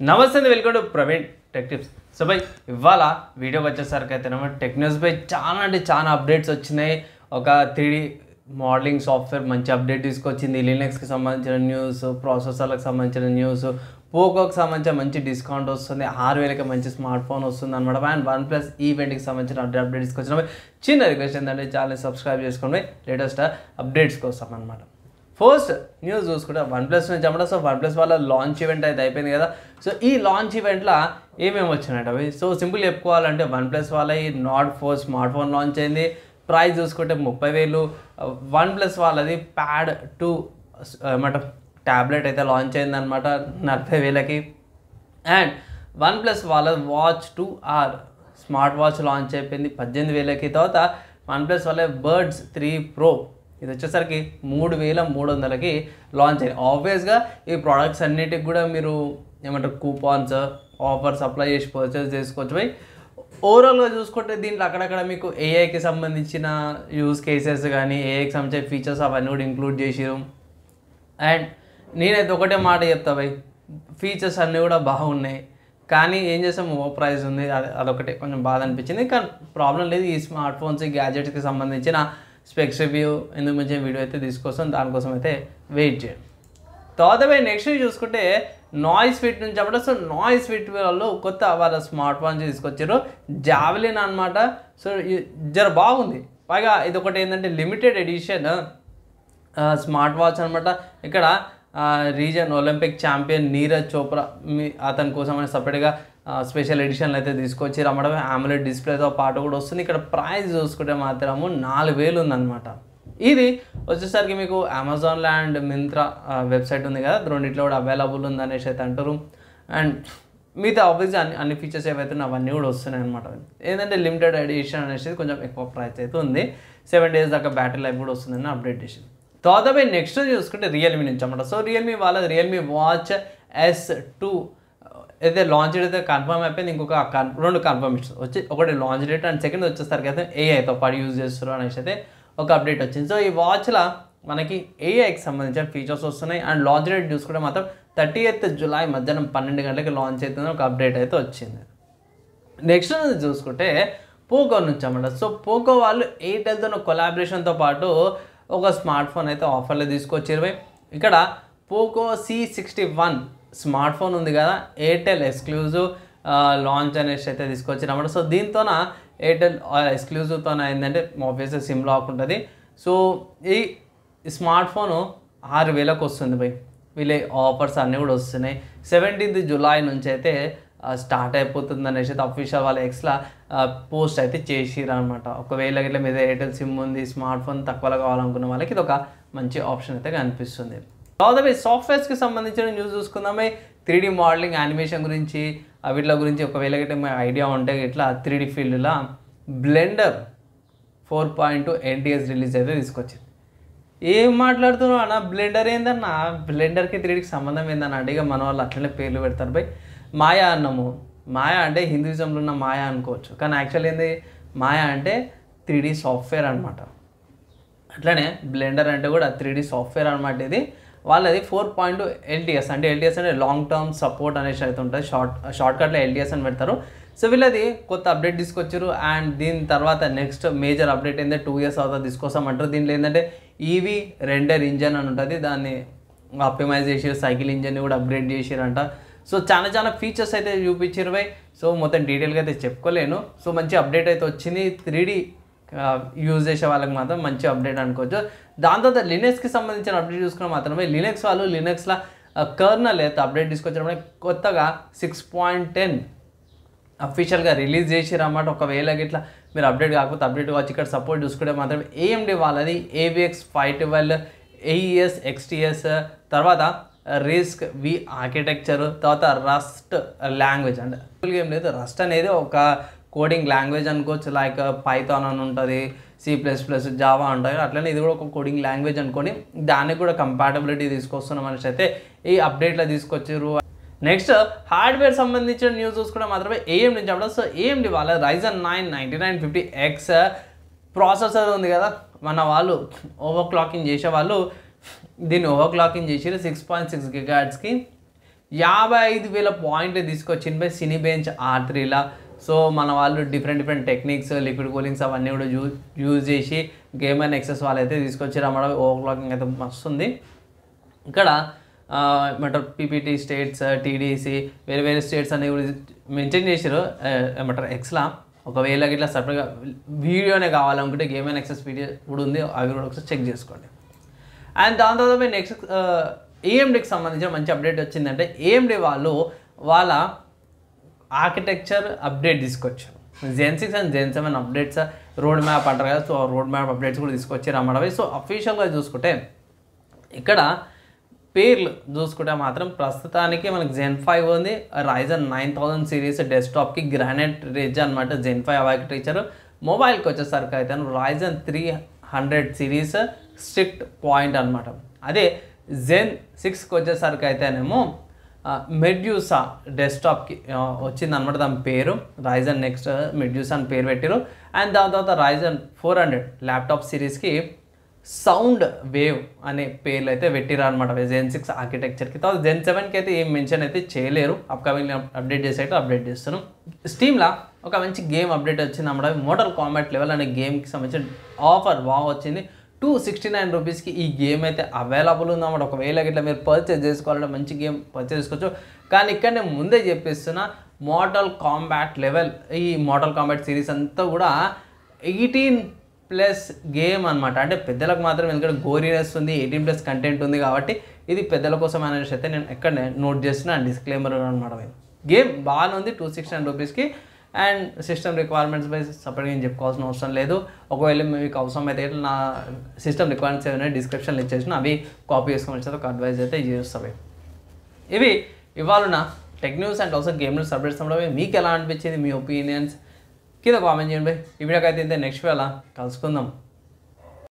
నమస్తే welcome to Praveen tech tips. So by ఇవాళ వీడియోకి వచ్చేసరికి అయితేనేమో టెక్ న్యూస్ పై చాలా అప్డేట్స్ వచ్చినాయి. ఒక 3D మోడలింగ్ సాఫ్ట్వేర్ మంచి అప్డేట్ తీసుకొచ్చింది. లినక్స్కి సంబంధించిన న్యూస్, ప్రాసెసర్లకు సంబంధించిన న్యూస్, పోకోకి సంబంధించిన మంచి డిస్కౌంట్ వస్తుంది, 6000కి మంచి స్మార్ట్ ఫోన్ వస్తుంది అనమాట. అండ్ వన్ప్లస్ ఈవెంట్కి సంబంధించిన అప్డేట్ తీసుకొచ్చిన చిన్న రిక్వెస్ట్ ఏంటంటే ఛానల్ సబ్స్క్రైబ్ చేసుకోండి లేటెస్ట్ అప్డేట్స్ కోసం అనమాట. ఫస్ట్ న్యూస్ చూసుకుంటే వన్ప్లస్ నుంచి అన్నమాట. సో వన్ప్లస్ వాళ్ళ లాంచ్ ఈవెంట్ అయితే అయిపోయింది కదా. సో ఈ లాంచ్ ఈవెంట్లో ఏమేమి వచ్చినాయి అవి సో సింపుల్ చెప్పుకోవాలంటే వన్ప్లస్ వాళ్ళ ఈ నాట్ 4 స్మార్ట్ ఫోన్ లాంచ్ అయింది. ప్రైస్ చూసుకుంటే 30,000. వన్ప్లస్ వాళ్ళది ప్యాడ్ 2 ఏమంటారు ట్యాబ్లెట్ అయితే లాంచ్ అయింది అనమాట 40,000కి. అండ్ వన్ప్లస్ వాళ్ళ watch 2R smart watch launch అయిపోయింది 18,000కి. తర్వాత వన్ప్లస్ వాళ్ళ బర్డ్స్ 3 Pro ఇది వచ్చేసరికి 3,300కి లాంచ్ అయ్యింది. ఆబ్వియస్గా ఈ ప్రోడక్ట్స్ అన్నిటికి కూడా మీరు ఏమంటారు కూపాన్స్ ఆఫర్స్ అప్లై చేసి పర్చేస్ చేసుకోవచ్చు. పోయి ఓవరాల్గా చూసుకుంటే దీంట్లో అక్కడక్కడ మీకు ఏఐకి సంబంధించిన యూజ్ కేసెస్ కానీ ఏఐకి సంబంధించిన ఫీచర్స్ అవన్నీ కూడా ఇంక్లూడ్ చేసిరు. అండ్ నేనైతే ఒకటే మాట చెప్తా భయ్, ఫీచర్స్ అన్నీ కూడా బాగున్నాయి కానీ ఏం చేస్తాం ఓవర్ ప్రైస్ ఉంది, అదొకటి కొంచెం బాధ అనిపించింది. కానీ ప్రాబ్లం లేదు, ఈ స్మార్ట్ ఫోన్స్ గ్యాజెట్స్కి సంబంధించిన స్పెక్స్ రివ్యూ ఎందుకు మంచి వీడియో అయితే తీసుకొస్తాం, దానికోసం అయితే వెయిట్ చేయండి. తర్వాత నెక్స్ట్ చూసుకుంటే నాయిస్ ఫిట్ నుంచి అప్పుడు సో నాయిస్ ఫిట్ వాళ్ళు కొత్త వాళ్ళ స్మార్ట్ ఫోన్స్ తీసుకొచ్చారు జావెలిన్ అనమాట. సో జర బాగుంది. పైగా ఇది ఒకటి ఏంటంటే లిమిటెడ్ ఎడిషన్ స్మార్ట్ వాచ్ అనమాట. ఇక్కడ reason Olympic champion Neeraj Chopra అతని కోసం అని సపరేట్గా స్పెషల్ ఎడిషన్లు అయితే తీసుకొచ్చి రమ్మడం AMOLED డిస్ప్లేతో పాటు కూడా వస్తుంది. ఇక్కడ ప్రైస్ చూసుకుంటే మాత్రము 4,000 ఉందన్నమాట. ఇది వచ్చేసరికి మీకు అమెజాన్ అండ్ మింత్రా వెబ్సైట్ ఉంది కదా, రెండిట్లో కూడా అవైలబుల్ ఉంది అనేసి అయితే అంటారు. అండ్ మిగతా ఆబ్వియస్గా అన్ని ఫీచర్స్ ఏవైతే అవన్నీ కూడా వస్తున్నాయి అనమాట. ఏంటంటే లిమిటెడ్ ఎడిషన్ అనేసి కొంచెం ఎక్కువ ప్రైస్ అయితే ఉంది. 7 days దాకా బ్యాటరీ లైఫ్ కూడా వస్తుందని అప్డేట్ చేసింది. తర్వాత నెక్స్ట్ చూసుకుంటే రియల్మీ నుంచి అన్నమాట. సో రియల్మీ వాళ్ళ రియల్మీ వాచ్ S2 అయితే లాంచ్ డేట్ అయితే కన్ఫర్మ్ అయిపోయింది. ఇంకొక 2 కన్ఫర్మేషన్ వచ్చి, ఒకటి లాంచ్ డేట్ అండ్ సెకండ్ వచ్చేసరికి అయితే ఏఐతో పాటు యూజ్ చేస్తారు అనేసి అయితే ఒక అప్డేట్ వచ్చింది. సో ఈ వాచ్లో మనకి ఏఐకి సంబంధించిన ఫీచర్స్ వస్తున్నాయి. అండ్ లాంచ్ డేట్ చూసుకుంటే మాత్రం 30th July మధ్యాహ్నం 12 గంటలకి లాంచ్ అవుతుంది ఒక అప్డేట్ అయితే వచ్చింది. నెక్స్ట్ చూసుకుంటే పోకో నుంచి అన్నమాట. సో పోకో వాళ్ళు ఎయిర్టెల్తో కొలాబరేషన్తో పాటు ఒక స్మార్ట్ ఫోన్ అయితే ఆఫర్లో తీసుకొచ్చారు. ఇక్కడ పోకో C61 స్మార్ట్ ఫోన్ ఉంది కదా, ఎయిర్టెల్ ఎక్స్క్లూజివ్ లాంచ్ అనేసి అయితే తీసుకొచ్చారు అన్నమాట. సో దీంతోన ఎయిర్టెల్ ఎక్స్క్లూజివ్తో ఏంటంటే ఆబ్వియస్గా సిమ్ లాక్ ఉంటుంది. సో ఈ స్మార్ట్ ఫోను 6,000కి వస్తుంది భయ్. వీళ్ళ ఆఫర్స్ అన్నీ కూడా వస్తున్నాయి. 17th July నుంచి అయితే స్టార్ట్ అయిపోతుంది అనేసి అయితే అఫీషియల్ వాళ్ళ ఎక్స్లా పోస్ట్ అయితే చేసిరు అనమాట. ఒకవేళ ఇట్లా మీద ఎయిర్టెల్ సిమ్ ఉంది, స్మార్ట్ ఫోన్ తక్కువలో కావాలనుకున్న వాళ్ళకి ఇది ఒక మంచి ఆప్షన్ అయితే కనిపిస్తుంది. తర్వాత సాఫ్ట్వేర్స్కి సంబంధించిన న్యూస్ చూసుకుందామే. 3D మోడలింగ్ యానిమేషన్ గురించి వీటి గురించి ఒకవేళ గిట్ట ఐడియా ఉంటే ఇట్లా 3D ఫీల్డ్లో బ్లెండర్ 4.2 NTS రిలీజ్ అయితే తీసుకొచ్చింది. ఏం మాట్లాడుతున్నావు అన్న, బ్లెండర్ ఏందన్న, బ్లెండర్కి 3Dకి సంబంధం ఏందన్న అంటే ఇక మన వాళ్ళు అట్లనే పేర్లు పెడతారు బై. మాయా అన్నము, మాయా అంటే హిందూయిజంలో ఉన్న మాయా అనుకోవచ్చు, కానీ యాక్చువల్ ఏంది మాయా అంటే 3D సాఫ్ట్వేర్ అనమాట. అట్లనే బ్లెండర్ అంటే కూడా 3D సాఫ్ట్వేర్ అనమాట. ఇది వాళ్ళది 4.2 LTS అంటే LTS అంటే లాంగ్ టర్మ్ సపోర్ట్ అనేసి అయితే ఉంటుంది. షార్ట్కట్లో LTS అని పెడతారు. సో వీళ్ళది కొత్త అప్డేట్ తీసుకొచ్చారు. అండ్ దీని తర్వాత నెక్స్ట్ మేజర్ అప్డేట్ ఏంటంటే 2 years అవుతా తీసుకొస్తామంటారు. దీంట్లో ఏంటంటే ఈవీ రెండర్ ఇంజన్ అని ఉంటుంది, దాన్ని ఆప్టిమైజ్ చేసారు. సైకిల్ ఇంజన్ని కూడా అప్గ్రేడ్ చేసారంట. సో చాలా ఫీచర్స్ అయితే చూపించారు బై. సో మొత్తం డీటెయిల్గా అయితే చెప్పుకోలేను. సో మంచి అప్డేట్ అయితే వచ్చింది. 3D యూజ్ చేసే వాళ్ళకి మాత్రం మంచి అప్డేట్ అనుకోవచ్చు. దాని తర్వాత లినక్స్కి సంబంధించిన అప్డేట్ చూసుకున్న మాత్రమే లినక్స్ వాళ్ళు లినక్స్లో కర్నల్ అయితే అప్డేట్ తీసుకొచ్చిన కొత్తగా 6.10 అఫీషియల్గా రిలీజ్ చేసారు అన్నమాట. ఒకవేళ ఇట్లా మీరు అప్డేట్ కాకపోతే అప్డేట్ కావచ్చు. ఇక్కడ సపోర్ట్ చూసుకుంటే మాత్రం AMD వాళ్ళది AVX 512 AES XTS, తర్వాత RISC V ఆర్కిటెక్చర్, తర్వాత రస్ట్ లాంగ్వేజ్ అంటే ఏం లేదు. రస్ట్ అనేది ఒక కోడింగ్ లాంగ్వేజ్ అనుకోవచ్చు. లైక్ పైథాన్ అని ఉంటుంది, C++, జావా ఉంటుంది. అట్లనే ఇది కూడా ఒక కోడింగ్ లాంగ్వేజ్ అనుకోండి. దానికి కూడా కంపాటబిలిటీ తీసుకొస్తున్నాం అనేసి అయితే ఈ అప్డేట్లో తీసుకొచ్చారు. నెక్స్ట్ హార్డ్వేర్ సంబంధించిన న్యూస్ చూసుకుంటే మాత్రమే AMD నుంచి అప్పుడు. సో AMD వాళ్ళ Ryzen 9 9950X ప్రాసెసర్ ఉంది కదా, మన వాళ్ళు ఓవర్ క్లాకింగ్ చేసే వాళ్ళు దీన్ని ఓవర్ క్లాకింగ్ చేసి 6.6 GHz 55,000 పాయింట్లు తీసుకొచ్చింది బై సినీబెంచ్ R3లా. సో మన వాళ్ళు డిఫరెంట్ టెక్నిక్స్, లిక్విడ్ కూలింగ్స్ అవన్నీ కూడా యూజ్ చేసి గేమ్ అండ్ ఎక్సెస్ వాళ్ళు అయితే తీసుకొచ్చారు అన్నమాట. ఓవర్క్లాకింగ్ అయితే మస్తు ఉంది. ఇక్కడ ఏమంటారు పీపీటీ స్టేట్స్, టీడీసీ వేరే స్టేట్స్ అనేవి కూడా మెన్షన్ చేశారు ఏమంటారు ఎక్స్లా. ఒకవేళ ఇట్లా సపరేట్గా వీడియోనే కావాలనుకుంటే గేమ్ అండ్ ఎక్సెస్ వీడియో కూడా ఉంది, అవి కూడా ఒకసారి చెక్ చేసుకోండి. అండ్ దాని తర్వాత నెక్స్ట్ ఏఎండీకి సంబంధించిన మంచి అప్డేట్ వచ్చిందంటే ఏఎండీ వాళ్ళు వాళ్ళ ఆర్కిటెక్చర్ అప్డేట్ తీసుకొచ్చారు. Zen 6 and Zen 7 updates road map అంటారు కదా, సో రోడ్ మ్యాప్ అప్డేట్స్ కూడా తీసుకొచ్చారు అన్నమాట. సో అఫీషియల్గా చూసుకుంటే ఇక్కడ పేర్లు చూసుకుంటే మాత్రం ప్రస్తుతానికి మనకి Zen 5 ఉంది, Ryzen 9000 సిరీస్ డెస్క్టాప్కి గ్రానైట్ రిడ్జ్ అనమాట Zen 5 ఆర్కిటెక్చర్. మొబైల్కి వచ్చేసరికి అయితే Ryzen 300 సిరీస్ స్ట్రిక్ట్ పాయింట్ అనమాట. అదే Zen 6కి వచ్చేసరికి అయితేనేమో మెడ్యూసా డెస్క్టాప్కి వచ్చిందనమాట దాని పేరు. Ryzen నెక్స్ట్ మెడ్యూసా అని పేరు పెట్టారు. అండ్ దాని తర్వాత Ryzen 400 ల్యాప్టాప్ సిరీస్కి సౌండ్ వేవ్ అనే పేర్లు అయితే పెట్టిరు అనమాట Zen 6 ఆర్కిటెక్చర్కి. తర్వాత Zen 7కి అయితే ఏం మెన్షన్ అయితే చేయలేరు, అప్కమింగ్ అప్డేట్ చేసేటప్పుడు అప్డేట్ చేస్తాను. స్టీమ్లో ఒక మంచి గేమ్ అప్డేట్ వచ్చింది అన్నమాట. మోటల్ కాంబాట్ లెవెల్ అనే గేమ్కి సంబంధించిన ఆఫర్ వచ్చింది. 269 రూపీస్కి ఈ గేమ్ అయితే అవైలబుల్ ఉందన్నమాట. ఒకవేళ ఇట్లా మీరు పర్చేజ్ చేసుకోవాలంటే మంచి గేమ్ పర్చేజ్ చేసుకోవచ్చు. కానీ ఇక్కడ నేను ముందే చెప్పిస్తున్నా, మోటల్ కాంబాట్ లెవెల్ ఈ మోటల్ కాంబాట్ సిరీస్ అంతా కూడా 18+ గేమ్ అనమాట. అంటే పెద్దలకు మాత్రం ఎందుకంటే గోరీనెస్ ఉంది, 18+ కంటెంట్ ఉంది కాబట్టి ఇది పెద్దల కోసం అనేసి అయితే నేను ఎక్కడ నోట్ చేస్తున్నా డిస్క్లైమర్ అనమాట. గేమ్ బాగానే ఉంది 269 రూపీస్కి. అండ్ సిస్టమ్ రిక్వైర్మెంట్స్ బై సపరేట్గా నేను చెప్పుకోవాల్సిన అవసరం లేదు. ఒకవేళ మీకు అవసరం అయితే నా సిస్టమ్ రిక్వైర్మెంట్స్ ఏమైనా డిస్క్రిప్షన్లో ఇచ్చేసిన అవి కాపీ చేసుకొని వచ్చి ఒక అడ్వైజ్ అయితే చేస్తాయి. ఇవి ఇవాళ నా tech news and also game news updates అవ్వడం. మీకు ఎలా అనిపించింది, మీ ఒపీనియన్స్ కింద కామెంట్ చేయండి. ఈ వీడియోకి అయితే నెక్స్ట్ వేళ కలుసుకుందాం.